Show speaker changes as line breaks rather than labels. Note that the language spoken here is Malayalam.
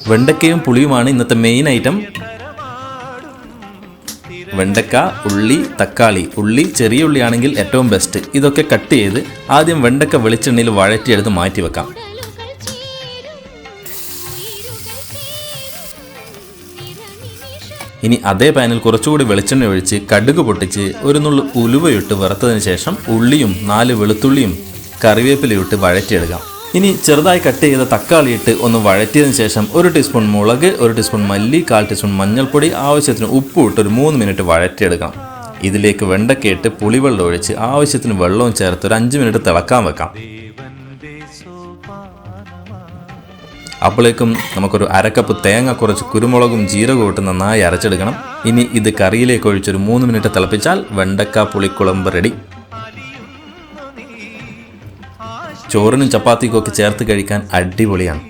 വെണ്ടക്കയും പുളിയുമാണ് ഇന്നത്തെ മെയിൻ ഐറ്റം. വെണ്ടക്ക, ഉള്ളി, തക്കാളി. ഉള്ളി ചെറിയ ഉള്ളിയാണെങ്കിൽ ഏറ്റവും ബെസ്റ്റ്. ഇതൊക്കെ കട്ട് ചെയ്ത് ആദ്യം വെണ്ടക്ക വെളിച്ചെണ്ണയിൽ വഴറ്റിയെടുത്ത് മാറ്റി വെക്കാം. ഇനി അതേ പാനിൽ കുറച്ചുകൂടി വെളിച്ചെണ്ണ ഒഴിച്ച് കടുക് പൊട്ടിച്ച് ഒരു നുള്ളു ഉലുവയിട്ട് വറുത്തതിന് ശേഷം ഉള്ളിയും 4 വെളുത്തുള്ളിയും കറിവേപ്പിലയിട്ട് വഴറ്റിയെടുക്കാം. ഇനി ചെറുതായി കട്ട് ചെയ്ത തക്കാളി ഇട്ട് ഒന്ന് വഴറ്റിയതിന് ശേഷം 1 ടീസ്പൂൺ മുളക്, 1 ടീസ്പൂൺ മല്ലി, 1/4 ടീസ്പൂൺ മഞ്ഞൾപ്പൊടി, ആവശ്യത്തിന് ഉപ്പ് ഇട്ട് ഒരു 3 മിനിറ്റ് വഴറ്റിയെടുക്കാം. ഇതിലേക്ക് വെണ്ടക്കയിട്ട് പുളിവെള്ളം ഒഴിച്ച് ആവശ്യത്തിന് വെള്ളവും ചേർത്ത് ഒരു 5 മിനിറ്റ് തിളക്കാൻ വെക്കാം. അപ്പോഴേക്കും നമുക്കൊരു അരക്കപ്പ് തേങ്ങ, കുറച്ച് കുരുമുളകും ജീരകവും ഇട്ട് നന്നായി അരച്ചെടുക്കണം. ഇനി ഇത് കറിയിലേക്ക് ഒഴിച്ചൊരു 3 മിനിറ്റ് തിളപ്പിച്ചാൽ വെണ്ടക്ക പുളിക്കുളമ്പ് റെഡി. ചോറിനും ചപ്പാത്തിക്കും ഒക്കെ ചേർത്ത് കഴിക്കാൻ അടിപൊളിയാണ്.